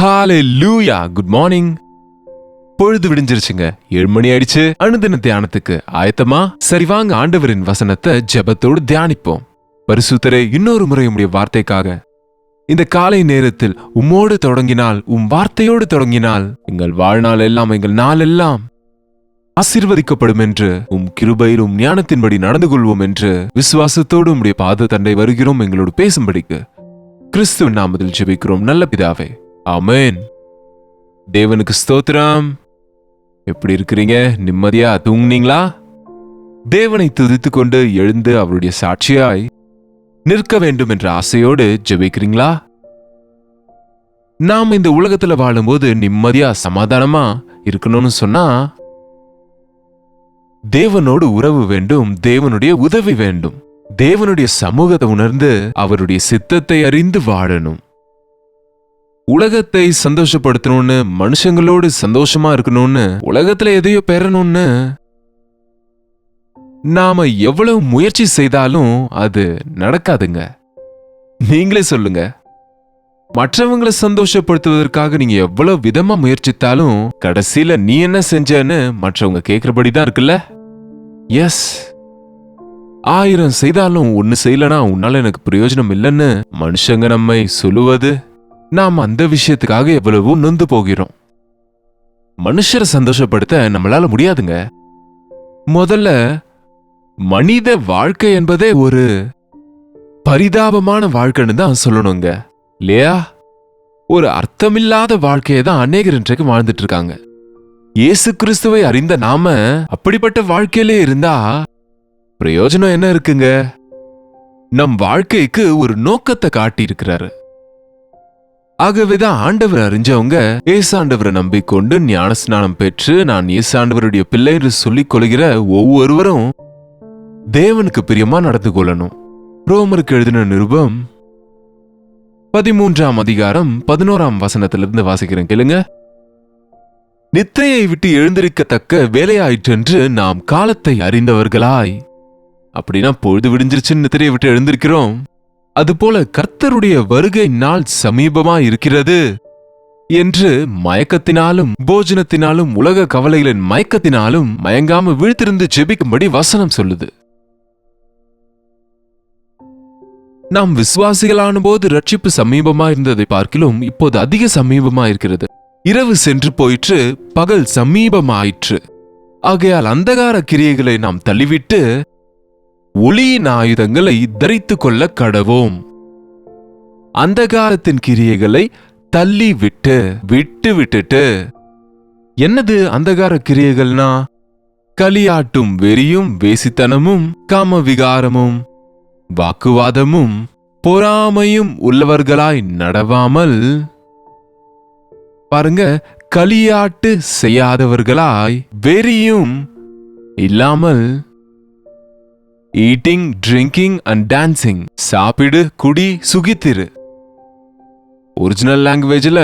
ஹalleluya good morning. பொழுது விடிஞ்சிருச்சுங்க. 7 மணி ஆயிடுச்சு. அனுதின தியானத்துக்கு ஆயத்தமா? சரி வாங்க ஆண்டவரின் வசனத்தை ஜெபத்தோடு தியானிப்போம். பரிசுத்தரே, இன்னொரு முறை உம்முடைய வார்த்தைக்காக இந்த காலை நேரத்தில் உம்மோடு தொடங்கினால், வார்த்தையோடு தொடங்கினால் எங்கள் வாழ்நாள் எல்லாம், எங்கள் நாள் எல்லாம் ஆசீர்வதிக்கப்படும் என்று கிருபையிலும் ஞானத்தின்படி நடந்து கொள்வோம் என்று விசுவாசத்தோடு உம்முடைய பாத தண்டை வருகிறோம். எங்களோடு பேசும்படிக்கு கிறிஸ்துவின் நாமத்தில் ஜெபிக்கிறோம் நல்ல பிதாவே, ஆமென். தேவனுக்கு ஸ்தோத்திரம். எப்படி இருக்கிறீங்க? நிம்மதியா தூங்குனீங்களா? தேவனை துதித்து கொண்டு எழுந்து அவருடைய சாட்சியாய் நிற்க வேண்டும் என்ற ஆசையோடு ஜெபிக்கிறீங்களா? நாம் இந்த உலகத்துல வாழும்போது நிம்மதியா சமாதானமா இருக்கணும்னு சொன்னா தேவனோடு உறவு வேண்டும், தேவனுடைய உதவி வேண்டும், தேவனுடைய சமூகத்தை உணர்ந்து அவருடைய சித்தத்தை அறிந்து வாழணும். உலகத்தை சந்தோஷப்படுத்தணும்னு, மனுஷங்களோடு சந்தோஷமா இருக்கணும்னு, உலகத்துல எதையோ பெறணும்னு நாம எவ்வளவு முயற்சி செய்தாலும் அது நடக்காதுங்க. நீங்களே சொல்லுங்க. மற்றவங்களை சந்தோஷப்படுத்துவதற்காக நீங்க எவ்வளவு விதமா முயற்சித்தாலும் கடைசியில நீ என்ன செஞ்சன்னு மற்றவங்க கேட்கிறபடிதான் இருக்குல்ல? எஸ். 1000 செய்தாலும் ஒன்னு செய்யலனா உன்னால எனக்கு பிரயோஜனம் இல்லைன்னு மனுஷங்க நம்மை சொல்லுவது, நாம் அந்த விஷயத்துக்காக எவ்வளவோ நொந்து போகிறோம். மனுஷரை சந்தோஷப்படுத்த நம்மளால முடியாதுங்க. முதல்ல மனித வாழ்க்கை என்பதே ஒரு பரிதாபமான வாழ்க்கைன்னு தான் சொல்லணுங்க, இல்லையா? ஒரு அர்த்தமில்லாத வாழ்க்கையை தான் அநேகர் இன்றைக்கு வாழ்ந்துட்டு இருக்காங்க. இயேசு கிறிஸ்துவை அறிந்த நாம அப்படிப்பட்ட வாழ்க்கையிலே இருந்தா பிரயோஜனம் என்ன இருக்குங்க? நம் வாழ்க்கைக்கு ஒரு நோக்கத்தை காட்டி இருக்கிறாரு. ஆகவேதான் ஆண்டவர் அறிஞ்சவங்க ஏசாண்டவரை நம்பிக்கொண்டு ஞான ஸ்நானம் பெற்று நான் ஏசாண்டவருடைய பிள்ளை என்று சொல்லிக் கொள்கிற ஒவ்வொருவரும் தேவனுக்கு பிரியமா நடந்து கொள்ளணும். ரோமருக்கு எழுதின நிருபம் 13ஆம் அதிகாரம் 11ஆம் வசனத்திலிருந்து வாசிக்கிறேன், கேளுங்க. நித்திரையை விட்டு எழுந்திருக்கத்தக்க வேலையாயிற்றென்று நாம் காலத்தை அறிந்தவர்களாய். அப்படின்னா பொழுது விடிஞ்சிருச்சுன்னு நித்திரையை விட்டு எழுந்திருக்கிறோம். அதுபோல கர்த்தருடைய வருகை நாள் சமீபமா இருக்கிறது என்று மயக்கத்தினாலும் போஜனத்தினாலும் உலக கவலைகளின் மயக்கத்தினாலும் மயங்காம வீழ்த்திருந்து ஜெபிக்கும்படி வசனம் சொல்லுது. நாம் விசுவாசிகளான போது ரட்சிப்பு சமீபமா இருந்ததை பார்க்கிலும் இப்போது அதிக சமீபமா இருக்கிறது. இரவு சென்று போயிற்று, பகல் சமீபமாயிற்று. ஆகையால் அந்தகார கிரியைகளை நாம் தள்ளிவிட்டு ஒளியின் ஆயுதங்களை தரித்துக் கொள்ள கடவோம். அந்தகாரத்தின் கிரியைகளை தள்ளி விட்டுட்டு என்னது அந்தகார கிரியைகள்னா? களியாட்டும் வெறியும், வேசித்தனமும், காம விகாரமும், வாக்குவாதமும், பொறாமையும் உள்ளவர்களாய் நடவாமல், பாருங்க, களியாட்டு செய்யாதவர்களாய், வெறியும் இல்லாமல், ஈட்டிங், ட்ரிங்கிங் அண்ட் டான்சிங், சாப்பிடு, குடி, சுகித்திரு. ஒரிஜினல் லாங்குவேஜ்ல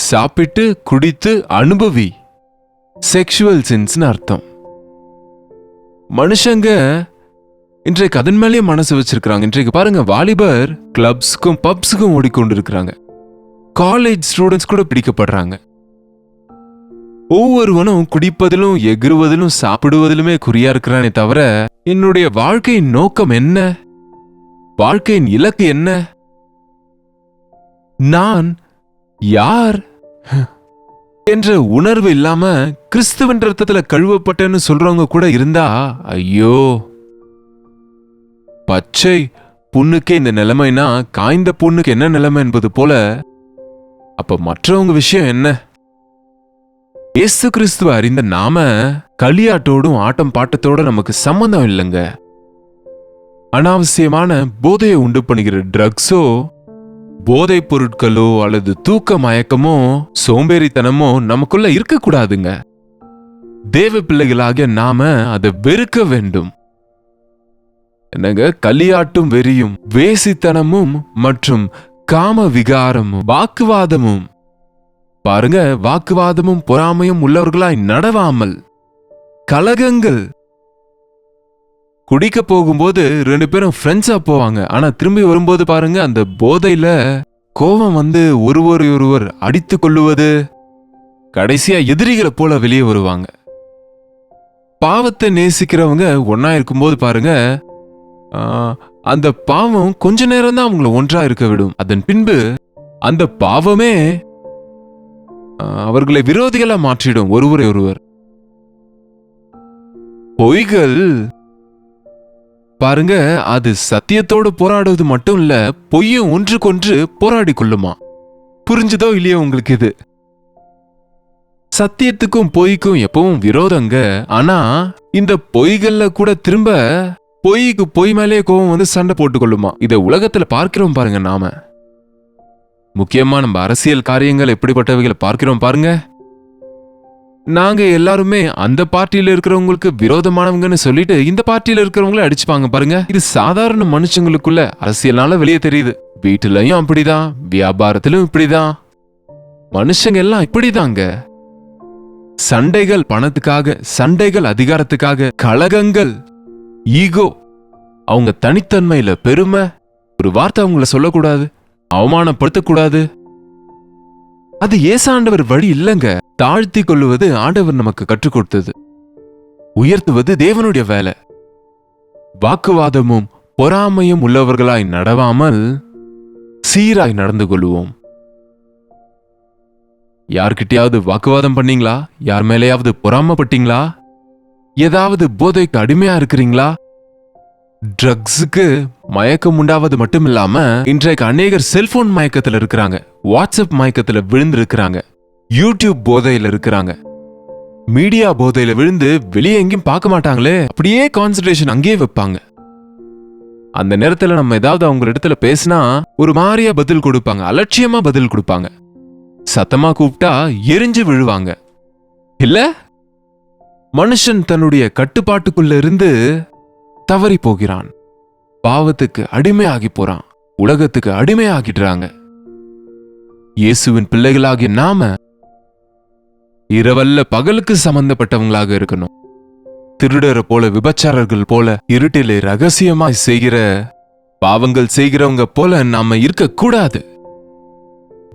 சாப்பிட்டு குடித்து அனுபவி. செக்ஷுவல் சின்ஸ்னு அர்த்தம். மனுஷங்க இன்றைக்கு அதன் மேலேயே மனசு வச்சிருக்கிறாங்க. இன்றைக்கு பாருங்க, வாலிபர் கிளப்ஸ்க்கும் பப்ஸுக்கும் ஓடிக்கொண்டு இருக்கிறாங்க. காலேஜ் ஸ்டூடெண்ட்ஸ் கூட பிடிக்கப்படுறாங்க. ஒவ்வொருவனும் குடிப்பதிலும் எகிறுவதிலும் சாப்பிடுவதிலுமே குறியா இருக்கிறானே தவிர என்னுடைய வாழ்க்கையின் நோக்கம் என்ன? வாழ்க்கையின் இலக்கு என்ன? நான் யார் என்ற உணர்வு இல்லாம கிறிஸ்துவின் ரத்தத்துல கழுவப்பட்டேன்னு சொல்றவங்க கூட இருந்தா, ஐயோ, பச்சை புண்ணுக்கே இந்த நிலைமைனா காய்ந்த புண்ணுக்கு என்ன நிலைமை என்பது போல, அப்ப மற்றவங்க விஷயம் என்ன? இயேசு கிறிஸ்துவ அறிந்த நாம களியாட்டோடும் ஆட்டம் பாட்டத்தோட நமக்கு சம்பந்தம் இல்லைங்க. அனாவசியமான போதையை உண்டு பண்ணுகிற ட்ரக்ஸோ, போதைப் பொருட்களோ அல்லது தூக்க மயக்கமோ சோம்பேறித்தனமோ நமக்குள்ள இருக்கக்கூடாதுங்க. தேவ பிள்ளைகளாகிய நாம அதை வெறுக்க வேண்டும். என்னங்க? களியாட்டும் வெறியும், வேசித்தனமும் மற்றும் காம விகாரமும், வாக்குவாதமும், பாருங்க, வாக்குவாதமும் பொறாமையும் உள்ளவர்களாய் நடவாமல், கலகங்கள். குடிக்க போகும்போது 2 பேரும் ஃப்ரெண்ட்ஸா போவாங்க. ஆனா திரும்பி வரும்போது பாருங்க, அந்த போதையில கோபம் வந்து ஒருவர் அடித்து கொள்ளுவது, கடைசியா எதிரிகளை போல வெளியே வருவாங்க. பாவத்தை நேசிக்கிறவங்க ஒன்னா இருக்கும்போது பாருங்க, அந்த பாவம் கொஞ்ச நேரம் தான் அவங்கள ஒன்றா இருக்க விடும். அதன் பின்பு அந்த பாவமே அவர்களை விரோதிகளா மாற்றிடும் ஒருவர். பொய்கள் பாருங்க, அது சத்தியத்தோடு போராடுவது மட்டும் இல்ல, பொய்யும் ஒன்றுக்கொன்று போராடி கொள்ளுமா. புரிஞ்சுதோ இல்லையோ உங்களுக்கு? இது சத்தியத்துக்கும் பொய்க்கும் எப்பவும் விரோதங்க. ஆனா இந்த பொய்கள்ல கூட திரும்ப பொய்க்கு பொய் மேலே கோவம் வந்து சண்டை போட்டுக் கொள்ளுமா. இதை உலகத்துல பார்க்கிறோம் பாருங்க. நாம முக்கியமா நம்ம அரசியல் காரியங்கள் எப்படிப்பட்டவைகளை பார்க்கிறோம் பாருங்க. நாங்க எல்லாருமே அந்த பார்ட்டியில இருக்கிறவங்களுக்கு விரோதமானவங்கன்னு சொல்லிட்டு இந்த பார்ட்டியில இருக்கிறவங்கள அடிச்சுப்பாங்க பாருங்க. இது சாதாரண மனுஷங்களுக்குள்ள அரசியல்னால வெளியே தெரியுது. வீட்டுலயும் அப்படிதான், வியாபாரத்திலும் இப்படிதான், மனுஷங்க எல்லாம் இப்படிதாங்க. சண்டைகள் பணத்துக்காக, சண்டைகள் அதிகாரத்துக்காக, கலகங்கள், ஈகோ, அவங்க தனித்தன்மையில பெருமை, ஒரு வார்த்தை அவங்கள சொல்லக்கூடாது, அவமானப்படுத்தக்கூடாது. அது ஏசாண்டவர் வழி இல்லங்க. தாழ்த்தி கொள்ளுவது ஆண்டவர் நமக்கு கற்றுக் கொடுத்தது. உயர்த்துவது தேவனுடைய வேலை. வாக்குவாதமும் பொறாமையும் உள்ளவர்களாய் நடவாமல் சீராய் நடந்து கொள்வோம். யார்கிட்டயாவது வாக்குவாதம் பண்ணீங்களா? யார் மேலேயாவது பொறாமப்பட்டீங்களா? ஏதாவது போதைக்கு அடிமையா இருக்கிறீங்களா? ட்ரக்ஸுக்கு மயக்கம் உண்டாவது மட்டும் இல்லாம இன்றைக்கு அநேகர் செல்போன் மயக்கத்துல இருக்கிறாங்க, வாட்ஸ்அப் மயக்கத்துல விழுந்து இருக்கிறாங்க, யூடியூப் போதையில இருக்கிறாங்க, மீடியா போதையில விழுந்து வெளியே எங்கேயும் பார்க்க மாட்டாங்களே, அப்படியே கான்சன்ட்ரேஷன் அங்கேயே வைப்பாங்க. அந்த நேரத்துல நம்ம ஏதாவது அவங்க இடத்துல பேசினா ஒரு மாதிரியா பதில் கொடுப்பாங்க, அலட்சியமா பதில் கொடுப்பாங்க, சத்தமா கூப்பிட்டா எரிஞ்சு விழுவாங்க. இல்ல, மனுஷன் தன்னுடைய கட்டுப்பாட்டுக்குள்ள இருந்து தவறி போகிறான், பாவத்துக்கு அடிமையாகி போறான், உலகத்துக்கு அடிமையாகிடுறாங்க. இயேசுவின் பிள்ளைகளாகிய நாம இரவல்ல பகலுக்கு சம்பந்தப்பட்டவங்களாக இருக்கணும். திருடரை போல, விபச்சாரர்கள் போல, இருட்டிலே ரகசியமாய் செய்கிற பாவங்கள் செய்கிறவங்க போல நாம இருக்க கூடாது.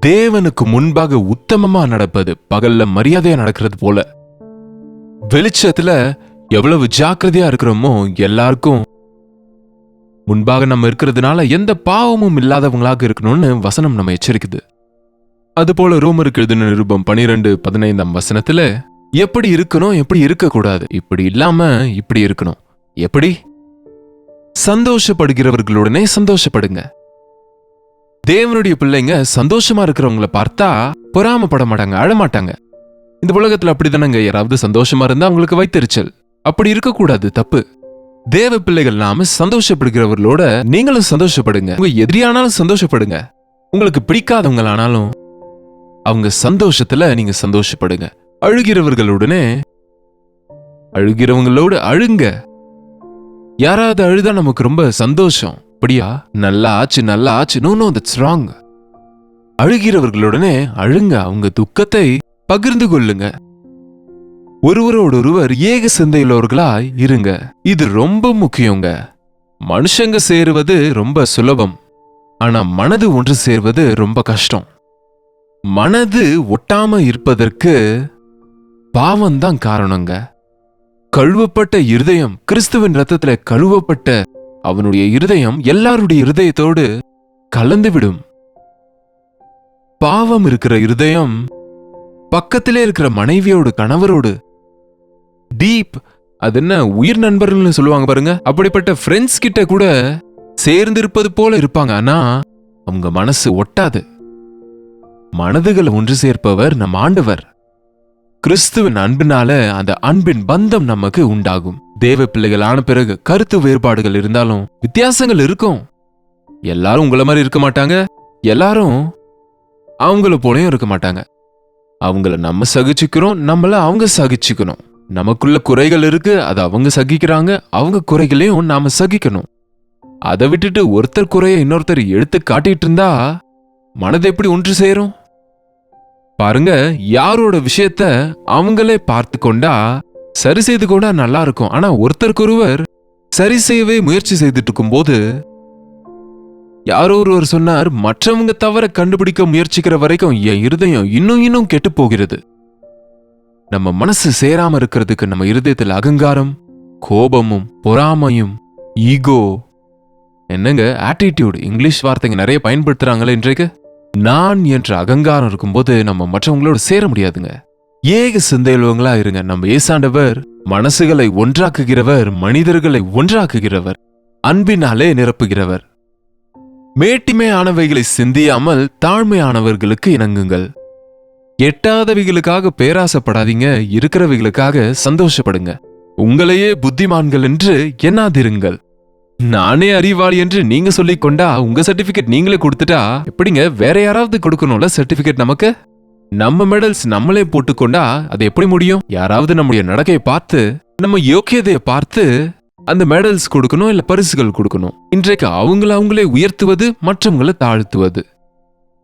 தேவனுக்கு முன்பாக உத்தமமா நடப்பது, பகல்ல மரியாதையா நடக்கிறது போல. வெளிச்சத்துல எவ்வளவு ஜாக்கிரதையா இருக்கிறோமோ எல்லாருக்கும் முன்பாக நம்ம இருக்கிறதுனால எந்த பாவமும் இல்லாதவங்களாக இருக்கணும்னு வசனம் நம்ம எச்சரிக்குது. அதுபோல ரோமருக்கு எழுதின நிருபம் 12:15 எப்படி இருக்கணும், எப்படி இருக்கக்கூடாது, இப்படி இல்லாம இப்படி இருக்கணும். எப்படி? சந்தோஷப்படுகிறவர்களுடனே சந்தோஷப்படுங்க. தேவனுடைய பிள்ளைங்க சந்தோஷமா இருக்கிறவங்கள பார்த்தா பொறாமப்பட மாட்டாங்க, அழமாட்டாங்க. இந்த உலகத்துல அப்படிதானங்க, யாராவது சந்தோஷமா இருந்தா அவங்களுக்கு வைத்தறிச்சல். அப்படி இருக்கக்கூடாது, தப்பு. தேவ பிள்ளைகள் நாம சந்தோஷப்படுகிறவர்களோட நீங்களும் சந்தோஷப்படுங்க. உங்க எதிரியானாலும் சந்தோஷப்படுங்க, உங்களுக்கு பிடிக்காதவங்களானாலும் அவங்க சந்தோஷத்துல நீங்க சந்தோஷப்படுங்க. அழுகிறவங்களோடு அழுங்க. யாராவது அழுதா நமக்கு ரொம்ப சந்தோஷம். அப்படியா, நல்லா ஆச்சு, நல்லா ஆச்சு. No, that's wrong. அழுகிறவர்களுடனே அழுங்க, அவங்க துக்கத்தை பகிர்ந்து கொள்ளுங்க. ஒருவரோடொருவர் ஏக சிந்தையுள்ளவர்களாய் இருங்க. இது ரொம்ப முக்கியங்க. மனுஷங்க சேருவது ரொம்ப சுலபம், ஆனா மனது ஒன்று சேர்வது ரொம்ப கஷ்டம். மனது ஒட்டாம இருப்பதற்கு பாவம்தான் காரணங்க. கழுவப்பட்ட இருதயம், கிறிஸ்துவின் ரத்தத்துல கழுவப்பட்ட அவனுடைய இருதயம் எல்லாருடைய இருதயத்தோடு கலந்துவிடும். பாவம் இருக்கிற இருதயம் பக்கத்திலே இருக்கிற மனைவியோடு, கணவரோடு டீப், அது என்ன உயிர் நண்பர்கள்னு சொல்லுவாங்க பாருங்க, அப்படிப்பட்ட ஃப்ரெண்ட்ஸ் கிட்ட கூட சேர்ந்து இருப்பது போல இருப்பாங்க. ஆனா அவங்க மனசு ஒட்டாது. மனதுகளை ஒன்று சேர்ப்பவர் நம் ஆண்டவர். கிறிஸ்துவின் அன்பினால அந்த அன்பின் பந்தம் நமக்கு உண்டாகும். தேவ பிள்ளைகள் ஆன பிறகு கருத்து வேறுபாடுகள் இருந்தாலும் வித்தியாசங்கள் இருக்கும். எல்லாரும் உங்களை மாதிரி இருக்க மாட்டாங்க, எல்லாரும் அவங்கள போலயும் இருக்க மாட்டாங்க. அவங்கள நம்ம சகிச்சுக்கிறோம், நம்மள அவங்க சகிச்சுக்கணும். நமக்குள்ள குறைகள் இருக்கு, அது அவங்க சகிக்கிறாங்க, அவங்க குறைகளையும் நாம சகிக்கணும். அதை விட்டுட்டு ஒருத்தர் குறைய இன்னொருத்தர் எடுத்து காட்டிட்டு இருந்தா மனது எப்படி ஒன்று சேரும்? பாருங்க, யாரோட விஷயத்த அவங்களே பார்த்து கொண்டா சரி செய்து கொண்டா நல்லா இருக்கும். ஆனா ஒருத்தருக்கு ஒருவர் சரி செய்யவே முயற்சி செய்துட்டு இருக்கும் போது யாரோ ஒருவர் சொன்னார், மற்றவங்க தவற கண்டுபிடிக்க முயற்சிக்கிற வரைக்கும் என் இருதயம் இன்னும் இன்னும் கெட்டு போகிறது. நம்ம மனசு சேராம இருக்கிறதுக்கு நம்ம இருதயத்தில் அகங்காரம், கோபமும், பொறாமையும், ஈகோ, என்னங்க ஆட்டிடியூட், இங்கிலீஷ் வார்த்தைங்க நிறைய பயன்படுத்துறாங்களே இன்றைக்கு. நான் என்ற அகங்காரம் இருக்கும்போது நம்ம மற்றவங்களோட சேர முடியாதுங்க. ஏக சிந்தையுள்ளவங்களா இருங்க. நம்ம ஏசாண்டவர் மனசுகளை ஒன்றாக்குகிறவர், மனிதர்களை ஒன்றாக்குகிறவர், அன்பினாலே நிரப்புகிறவர். மேட்டிமையானவைகளை சிந்தியாமல் தாழ்மையானவர்களுக்கு இணங்குங்கள். எட்டாதவைகளுக்காக பேராசப்படாதீங்க, இருக்கிறவைகளுக்காக சந்தோஷப்படுங்க. உங்களையே புத்திமான்கள் என்று எண்ணாதிருங்கள். நானே அறிவாளி என்று நீங்க சொல்லிக் கொண்டா உங்க சர்டிபிகேட் நீங்களே கொடுத்துட்டா எப்படிங்க வேற யாராவது கொடுக்கணும்ல சர்டிபிகேட்? நமக்கு நம்ம மெடல்ஸ் நம்மளே போட்டுக்கொண்டா அது எப்படி முடியும்? யாராவது நம்முடைய நடக்கையை பார்த்து, நம்ம யோக்கியதையை பார்த்து அந்த மெடல்ஸ் கொடுக்கணும், இல்ல பரிசுகள் கொடுக்கணும். இன்றைக்கு அவங்களே உயர்த்துவது, மற்றவங்களை தாழ்த்துவது.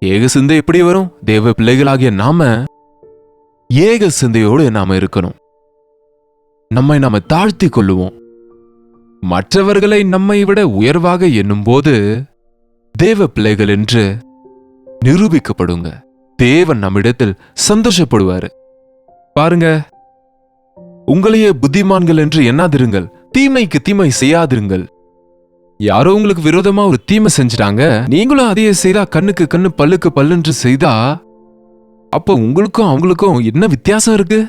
ஏக சிந்தை எப்படி வரும்? தேவ பிள்ளைகளாகிய நாம ஏக சிந்தையோடு நாம இருக்கணும். நம்மை நாம தாழ்த்தி கொள்ளுவோம். மற்றவர்களை நம்மை விட உயர்வாக எண்ணும் போது தேவ பிள்ளைகள் என்று நிரூபிக்கப்படுங்க. தேவன் நம்மிடத்தில் சந்தோஷப்படுவாரு. பாருங்க, உங்களையே புத்திமான்கள் என்று எண்ணாதிருங்கள், தீமைக்கு தீமை செய்யாதிருங்கள். யாரோ உங்களுக்கு விரோதமா ஒரு தீமை செஞ்சிட்டாங்க, நீங்களும் அதையே செய்தா கண்ணுக்கு கண்ணு பல்லுக்கு பல்லுன்று செய்தா அப்போ உங்களுக்கும் அவங்களுக்கும் என்ன வித்தியாசம் இருக்கு?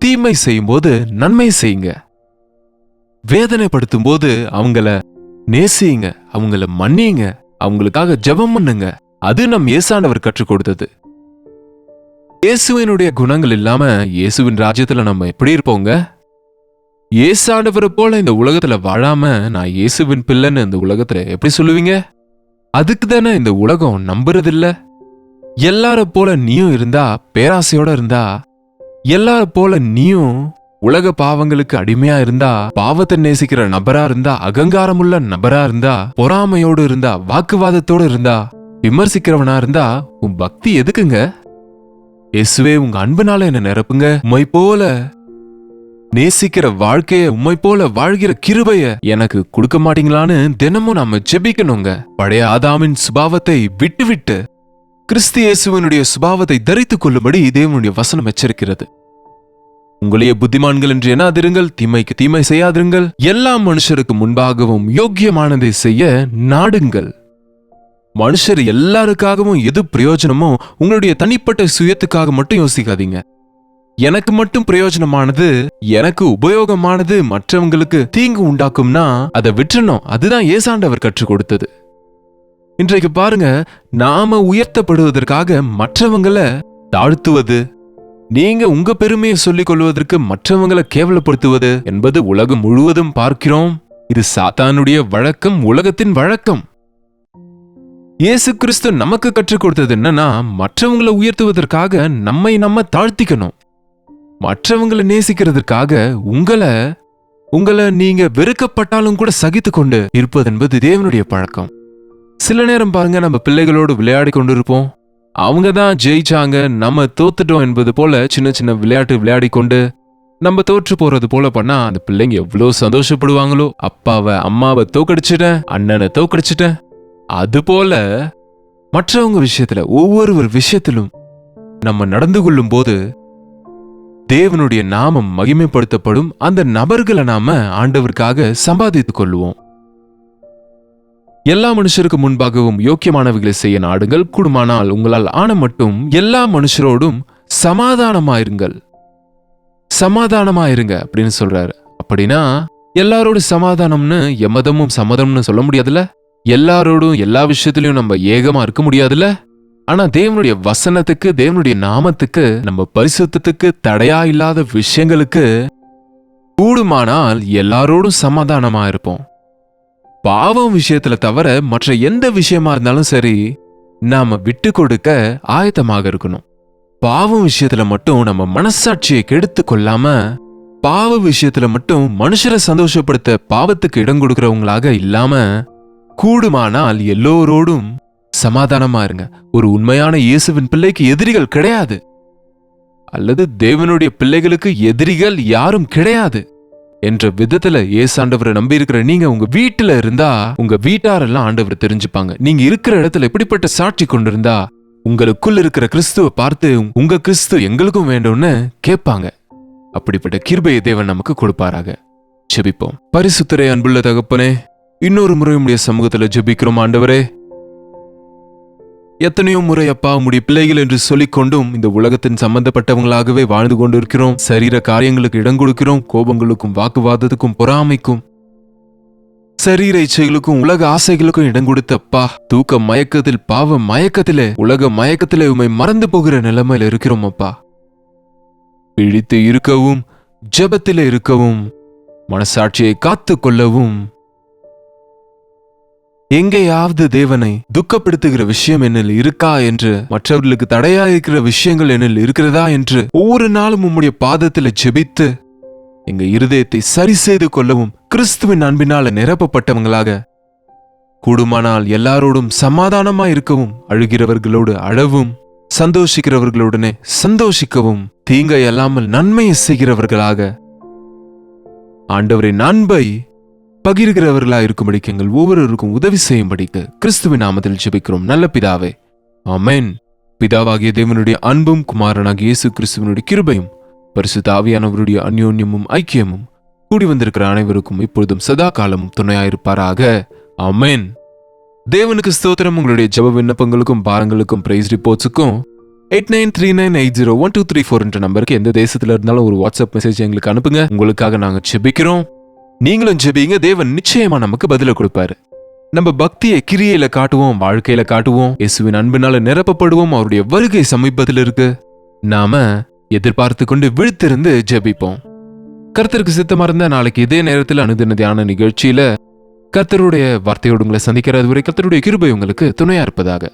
தீமை செய்யும் போது நன்மை செய்யுங்க. வேதனைப்படுத்தும் போது அவங்கள நேசியுங்க, அவங்கள மன்னியுங்க, அவங்களுக்காக ஜெபம் பண்ணுங்க. அது நம் ஏசாண்டவர் கற்றுக் கொடுத்தது. இயேசுவினுடைய குணங்கள் இல்லாம இயேசுவின் ராஜ்யத்துல நம்ம எப்படி இருப்போங்க? ஏசாண்டவரை போல இந்த உலகத்துல வாழாம நான் இயேசுவின் பிள்ளைன்னு இந்த உலகத்துல எப்படி சொல்லுவீங்க? அதுக்கு தானே இந்த உலகம் நம்புறதில்ல. எல்லார போல நீயும் இருந்தா, பேராசையோட இருந்தா, எல்லார போல நீயும் உலக பாவங்களுக்கு அடிமையா இருந்தா, பாவத்தை நேசிக்கிற நபரா இருந்தா, அகங்காரமுள்ள நபரா இருந்தா, பொறாமையோடு இருந்தா, வாக்குவாதத்தோடு இருந்தா, விமர்சிக்கிறவனா இருந்தா உன் பக்தி எதுக்குங்க? இயேசுவே உங்க அன்புனால என்ன நிரப்புங்க. உம்மை போல நேசிக்கிற வாழ்க்கைய, உம்மை போல வாழ்கிற கிருபைய எனக்கு கொடுக்க மாட்டீங்களான்னு தினமும் நாம ஜெபிக்கணுங்க. பழைய ஆதாமின் சுபாவத்தை விட்டு கிறிஸ்து இயேசுவினுடைய சுபாவத்தை தரித்துக் கொள்ளும்படி தேவனுடைய வசனம் எச்சரிக்கிறது. உங்களையே புத்திமான்கள் என்று எண்ணாதிருங்கள், தீமைக்கு தீமை செய்யாதிருங்கள், எல்லா மனுஷருக்கு முன்பாகவும் யோக்கியமானதை செய்ய நாடுங்கள். மனுஷர் எல்லாருக்காகவும் எது பிரயோஜனமோ உங்களுடைய தனிப்பட்ட சுயத்துக்காக மட்டும் யோசிக்காதீங்க. எனக்கு மட்டும் பிரயோஜனமானது, எனக்கு உபயோகமானது மற்றவங்களுக்கு தீங்கு உண்டாக்கும்னா அதை விட்டுறணும். அதுதான் ஏசாண்டவர் கற்றுக் கொடுத்தது. இன்றைக்கு பாருங்க, நாம உயர்த்தப்படுவதற்காக மற்றவங்களை தாழ்த்துவது, நீங்க உங்க பெருமையை சொல்லிக் கொள்வதற்கு மற்றவங்களை கேவலப்படுத்துவது என்பது உலகம் முழுவதும் பார்க்கிறோம். இது சாத்தானுடைய வழக்கம், உலகத்தின் வழக்கம். இயேசு கிறிஸ்து நமக்கு கற்றுக் கொடுத்தது என்னன்னா, மற்றவங்களை உயர்த்துவதற்காக நம்ம தாழ்த்திக்கணும். மற்றவங்களை நேசிக்கிறதுக்காக உங்களை நீங்க வெறுக்கப்பட்டாலும் கூட சகித்து கொண்டு இருப்பது என்பது தேவனுடைய பழக்கம். சில நேரம் பாருங்க, நம்ம பிள்ளைகளோடு விளையாடி கொண்டு இருப்போம். அவங்க தான் ஜெயிச்சாங்க, நம்ம தோத்துட்டோம் என்பது போல சின்ன சின்ன விளையாட்டு விளையாடி கொண்டு நம்ம தோற்று போறது போல பண்ணா அந்த பிள்ளைங்க எவ்வளவு சந்தோஷப்படுவாங்களோ. அப்பாவை அம்மாவை தோக்கடிச்சிட்டேன், அண்ணனை தோக்கடிச்சிட்டேன். அது போல மற்றவங்க விஷயத்துல, ஒவ்வொரு விஷயத்திலும் நம்ம நடந்து கொள்ளும் போது தேவனுடைய நாமம் மகிமைப்படுத்தப்படும். அந்த நபர்களை நாம ஆண்டவருக்காக சம்பாதித்துக் கொள்ளுவோம். எல்லா மனுஷருக்கு முன்பாகவும் யோக்கியமானவைகளை செய்ய நாடுங்கள். கூடுமானால் உங்களால் ஆன மட்டும் எல்லா மனுஷரோடும் சமாதானமாயிருங்கள். சமாதானமாயிருங்க அப்படின்னு சொல்றாரு. அப்படின்னா எல்லாரோடும் சமாதானம்னு எம்மதமும் சம்மதம்னு சொல்ல முடியாதுல்ல. எல்லாரோடும் எல்லா விஷயத்திலையும் நம்ம ஏகமா இருக்க முடியாதுல்ல. ஆனா தேவனுடைய வசனத்துக்கு, தேவனுடைய நாமத்துக்கு, நம்ம பரிசுத்தத்துக்கு தடையா இல்லாத விஷயங்களுக்கு கூடுமானால் எல்லாரோடும் சமாதானமா இருப்போம். பாவம் விஷயத்துல தவிர மற்ற எந்த விஷயமா இருந்தாலும் சரி, நாம விட்டு கொடுக்க ஆயத்தமாக இருக்கணும். பாவம் விஷயத்துல மட்டும் நம்ம மனசாட்சியை கெடுத்து கொள்ளாம, பாவ விஷயத்துல மட்டும் மனுஷரை சந்தோஷப்படுத்த பாவத்துக்கு இடம் கொடுக்கிறவங்களாக இல்லாம, கூடுமானால் எல்லோரோடும் சமாதானமா இருங்க. ஒரு உண்மையான இயேசுவின் பிள்ளைக்கு எதிரிகள் கிடையாது, அல்லது தேவனுடைய பிள்ளைகளுக்கு எதிரிகள் யாரும் கிடையாது. என்ற விதத்துல ஏசாண்டவரை நம்பி இருக்கிற நீங்க உங்க வீட்டுல இருந்தா உங்க வீட்டாரெல்லாம் ஆண்டவரை தெரிஞ்சுப்பாங்க. நீங்க இருக்கிற இடத்துல எப்படிப்பட்ட சாட்சி கொண்டிருந்தா உங்களுக்குள்ள இருக்கிற கிறிஸ்துவ பார்த்து உங்க கிறிஸ்து எங்களுக்கும் வேண்டும்னு கேட்பாங்க. அப்படிப்பட்ட கிருபையை தேவன் நமக்கு கொடுப்பாராக. ஜெபிப்போம். பரிசுத்தரே, அன்புள்ள தகப்பனே, இன்னொரு முறை உம்முடைய சமூகத்துல ஜெபிக்கிறோம் ஆண்டவரே. எத்தனையோ முறை அப்பா உம்முடைய பிள்ளைகள் என்று சொல்லிக் கொண்டும் இந்த உலகத்தின் சம்பந்தப்பட்டவங்களாகவே வாழ்ந்து கொண்டிருக்கிறோம். சரீர காரியங்களுக்கு இடம் கொடுக்கிறோம். கோபங்களுக்கும் வாக்குவாதத்துக்கும் பொறாமைக்கும் சரீர இச்சைகளுக்கும் உலக ஆசைகளுக்கும் இடம் கொடுத்தப்பா தூக்க மயக்கத்தில் பாவ மயக்கத்திலே உலக மயக்கத்திலே உம்மை மறந்து போகிற நிலைமையில இருக்கிறோம் அப்பா. பிழித்து இருக்கவும் ஜெபத்திலே இருக்கவும் மனசாட்சியை காத்து கொள்ளவும் எங்கேயாவது தேவனை துக்கப்படுத்துகிற விஷயம் என்னில் இருக்கா என்று மற்றவர்களுக்கு தடையா இருக்கிற விஷயங்கள் என்னில் இருக்கிறதா என்று ஒவ்வொரு நாளும் உம்முடைய பாதத்துல ஜெபித்து எங்க இருதயத்தை சரி செய்து கொள்ளவும் கிறிஸ்துவின் அன்பினால நிரப்பப்பட்டவங்களாக கூடுமானால் எல்லாரோடும் சமாதானமா இருக்கவும் அழுகிறவர்களோடு அழவும் சந்தோஷிக்கிறவர்களுடனே சந்தோஷிக்கவும் தீங்கை அல்லாமல் நன்மையை செய்கிறவர்களாக ஆண்டவரின் அன்பை பகிர்கிறவர்களா இருக்கும்படிக்கு எங்கள் ஒவ்வொருவருக்கும் உதவி செய்யும்படிக்கு கிறிஸ்துவின் நாமத்தில் ஜெபிக்கிறோம் நல்ல பிதாவே, ஆமென். பிதாவாகிய தேவனுடைய அன்பும் குமாரனாகிய இயேசு கிறிஸ்துவனுடைய கிருபையும் பரிசுத்த ஆவியானவருடைய அந்யோன்யமும் ஐக்கியமும் கூடி வந்திருக்கிற அனைவருக்கும் இப்பொழுதும் சதா காலமும் துணையாயிருப்பாராக. ஆமென். தேவனுக்கு ஸ்தோத்திரம். உங்களுடைய ஜெப விண்ணப்பங்களுக்கும் பாரங்களுக்கும் பிரைஸ் ரிப்போர்ட்ஸுக்கும் 8939801234 என்ற நம்பருக்கு எந்த தேசத்துல இருந்தாலும் ஒரு வாட்ஸ்அப் மெசேஜ் எங்களுக்கு அனுப்புங்க. உங்களுக்காக நாங்க ஜெபிக்கிறோம். நீங்களும் ஜெபிங்க. தேவன் நிச்சயமா நமக்கு பதில கொடுப்பாரு. நம்ம பக்தியை கிரியையில காட்டுவோம், வாழ்க்கையில காட்டுவோம். இயேசுவின் அன்பினால நிரப்பப்படுவோம். அவருடைய வருகை சமீபத்தில் இருக்கு. நாம எதிர்பார்த்து கொண்டு விழித்திருந்து ஜெபிப்போம். கர்த்தருக்கு சித்தமா இருந்தா நாளைக்கு இதே நேரத்தில் அனுதின தியான நிகழ்ச்சியில கர்த்தருடைய வார்த்தையோடு உங்களை சந்திக்கிறது வரை கர்த்தருடைய கிருபை உங்களுக்கு துணையா இருப்பதாக.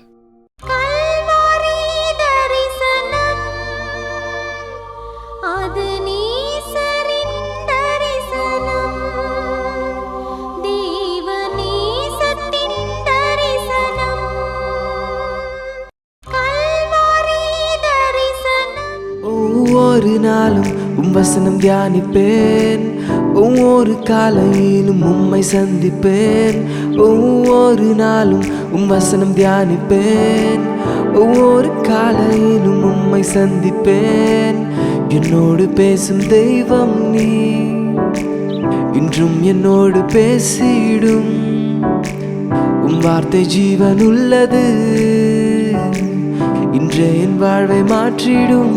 ஒவ்வொரு நாளும் உம் வசனம் தியானிப்பேன். ஒவ்வொரு காலையிலும் உம்மை சந்திப்பேன். ஒவ்வொரு நாளும் உம் வசனம் தியானிப்பேன். ஒவ்வொரு காலையிலும் உம்மை சந்திப்பேன். என்னோடு பேசும் தெய்வம் நீ, இன்றும் என்னோடு பேசிடும். உம் வார்த்தை ஜீவன் உள்ளது, இன்றே என் வாழ்வை மாற்றிடும்.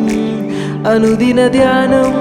அனுதின தியானம்